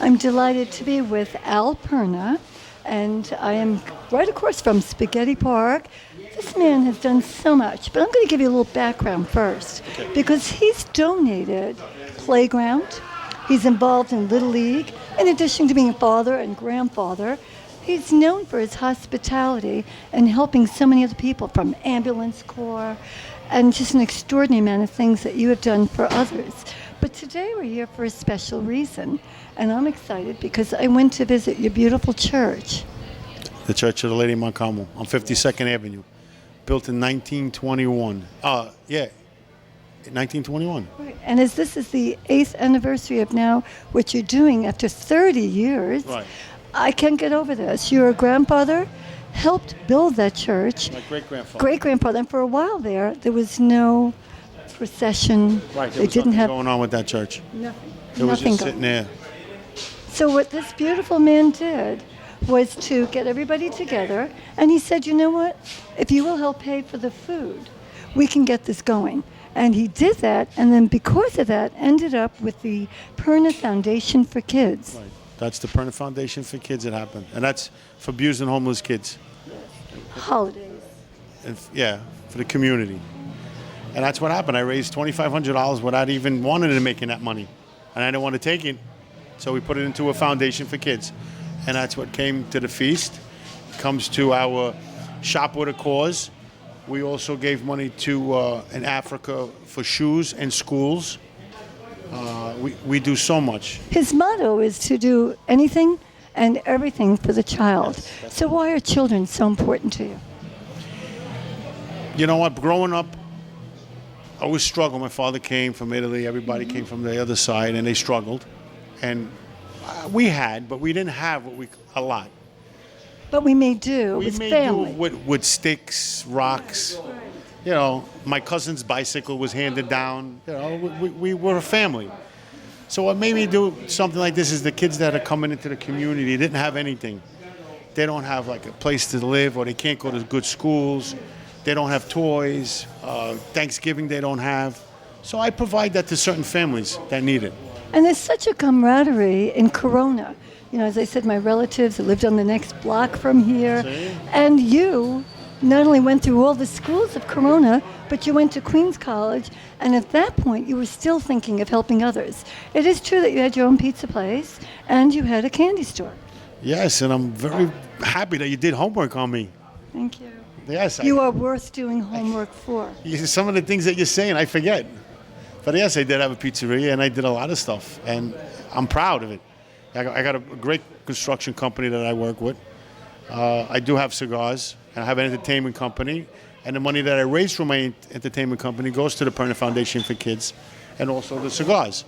I'm delighted to be with Perna, and I am right across from Spaghetti Park. This man has done so much, but I'm going to give you a little background first, because he's donated playground. He's involved in Little League, in addition to being a father and grandfather. He's known for his hospitality and helping so many other people, from ambulance corps, and just an extraordinary amount of things that you have done for others. But today we're here for a special reason, and I'm excited because I went to visit your beautiful church. The Church of the Lady of Mount Carmel on 52nd Avenue, built in 1921. 1921. Right. And as this is the 8th anniversary of now what you're doing after 30 years, Right. I can't get over this. Your grandfather helped build that church. My great-grandfather. Great-grandfather. And for a while there was no procession. Right, They didn't have going on with that church. nothing. It was Nothing just sitting there. So what this beautiful man did was to get everybody together, and he said, you know what? If you will help pay for the food, we can get this going. And he did that, and then because of that, ended up with the Perna Foundation for Kids. Right. That's the Perna Foundation for Kids that happened. And that's for abused and homeless kids. Holidays. And for the community. And that's what happened. I raised $2,500 without even wanting to make that money. And I didn't want to take it. So we put it into a foundation for kids. And that's what came to the feast. It comes to our Shop with a Cause. We also gave money to in Africa for shoes and schools. We do so much. His motto is to do anything and everything for the child. Yes. So why are children so important to you? You know what? Growing up, I always struggled. My father came from Italy. Everybody came from the other side, and they struggled. And we had, but we didn't have a lot. But we may do. We It's made family. do with sticks, rocks. You know, my cousin's bicycle was handed down. You know, we were a family. So what made me do something like this is the kids that are coming into the community didn't have anything. They don't have like a place to live, or they can't go to good schools. They don't have toys. Thanksgiving they don't have. So I provide that to certain families that need it. And there's such a camaraderie in Corona. You know, as I said, my relatives that lived on the next block from here. See? And you not only went through all the schools of Corona, but you went to Queens College, and at that point you were still thinking of helping others. It is true that you had your own pizza place and you had a candy store. Yes, and I'm very happy that you did homework on me. Thank you. Yes, You are worth doing homework for. some of the things that you're saying, I forget. But yes, I did have a pizzeria, and I did a lot of stuff, and I'm proud of it. I got a great construction company that I work with. I do have cigars, and I have an entertainment company, and the money that I raise from my entertainment company goes to the Perna Foundation for Kids, and also the cigars.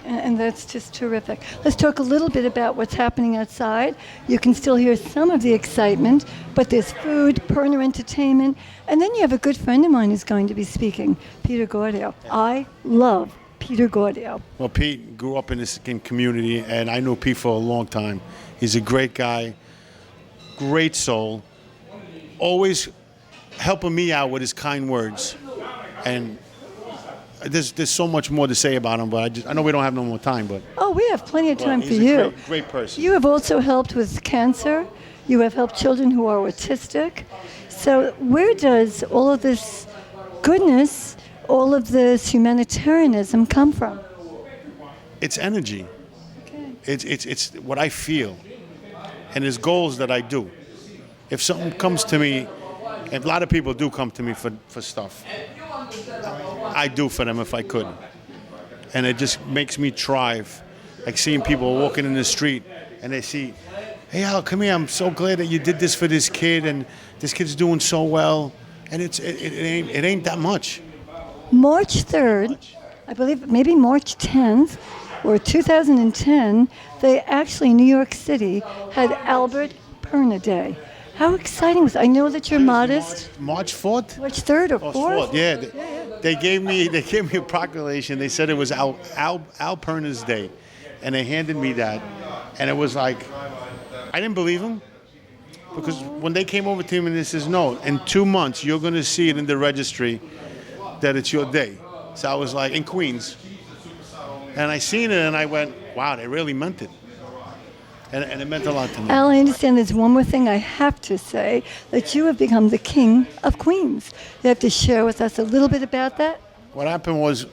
And that's just terrific. Let's talk a little bit about what's happening outside. You can still hear some of the excitement, but there's food, Perna Entertainment, and then you have a good friend of mine who's going to be speaking, Peter Gaudio. I love Peter Gaudio. Well, Pete grew up in this community, and I knew Pete for a long time. He's a great guy, great soul, always helping me out with his kind words. And there's so much more to say about him, but I know we don't have no more time. But Oh, we have plenty of time for he's you. a great person. You have also helped with cancer. You have helped children who are autistic. So where does all of this goodness, all of this humanitarianism come from? It's energy. Okay. It's what I feel, and it's goals that I do. If something comes to me, and a lot of people do come to me for stuff, I do for them if I could. And it just makes me thrive. Like seeing people walking in the street and they see, hey Al, come here, I'm so glad that you did this for this kid, and this kid's doing so well. And it ain't that much. March 3rd, I believe maybe March 10th or 2010, they actually in New York City had Albert Perna Day. How exciting was it? I know that you're modest. March 4th? March 3rd or 4th? Yeah. They gave me a proclamation. They said it was Al Perna's Day, and they handed me that, and it was like, I didn't believe them, because when they came over to him and they says, no, in 2 months you're going to see it in the registry that it's your day. So I was like, in Queens, and I seen it and I went, wow, they really meant it. And it meant a lot to me. Al, I understand there's one more thing I have to say, that you have become the king of Queens. You have to share with us a little bit about that? What happened was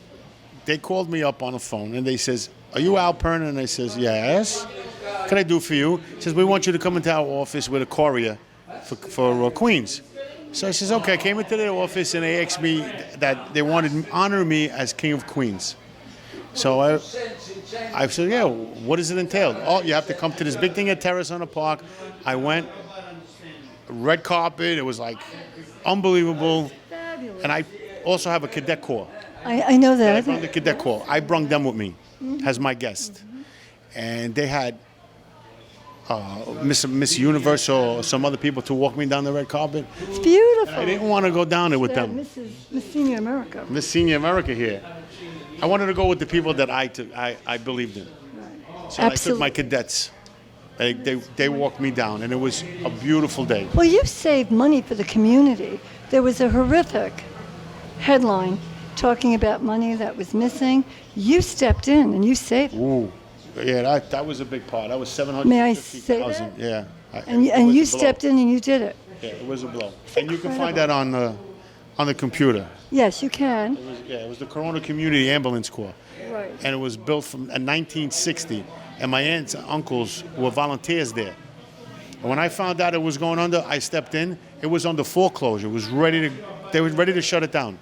they called me up on the phone and they says, "Are you Al Perna?" And I says, "Yes. What can I do for you?" He says, "We want you to come into our office with a courier for Queens." So I says, "Okay." I came into their office and they asked me that they wanted to honor me as King of Queens. So I said, "Yeah, what does it entail?" "Oh, you have to come to this big thing at Terrace on the Park." I went, red carpet. It was like unbelievable. Fabulous. And I also have a cadet corps. I know I that. brought the cadet corps. I brought them with me as my guest. And they had Miss Universe or some other people to walk me down the red carpet. It's beautiful. I didn't want to go down there with them. Miss Senior America. Miss Senior America here. I wanted to go with the people that I believed in. So I took my cadets. They walked me down, and it was a beautiful day. Well, you saved money for the community. There was a horrific headline talking about money that was missing. You stepped in and you saved it. Ooh, yeah, that was a big part. That was $750,000. May I say that? Yeah. And you stepped in and you did it. Yeah, it was a blow. And you can find that on the computer. Yes, you can. It was the Corona Community Ambulance Corps. Right. And it was built in 1960. And my aunts and uncles were volunteers there. And when I found out it was going under, I stepped in. It was under foreclosure. They were ready to shut it down.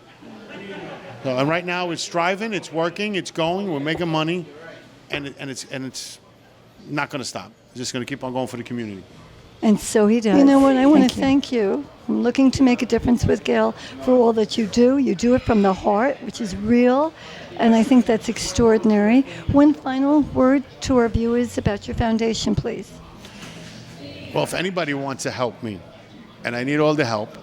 So, and right now it's thriving, it's working, it's going, we're making money, and it's not going to stop. It's just going to keep on going for the community. And so he does. You know what? I want to thank you. I'm looking to make a difference with Gail for all that you do. You do it from the heart, which is real, and I think that's extraordinary. One final word to our viewers about your foundation, please. Well, if anybody wants to help me, and I need all the help,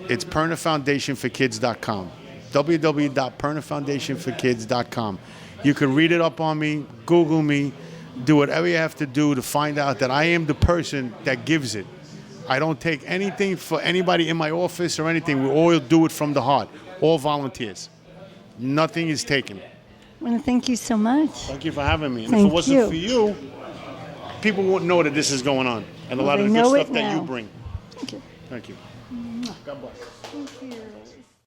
it's pernafoundationforkids.com. www.pernafoundationforkids.com. You can read it up on me, Google me, do whatever you have to do to find out that I am the person that gives it. I don't take anything for anybody in my office or anything. We all do it from the heart. All volunteers. Nothing is taken. I want to thank you so much. Thank you for having me. And Thank if it wasn't you. for you, people wouldn't know that this is going on. And a lot of the they good know stuff it that you now. bring. Thank you. Thank you. God bless. Thank you.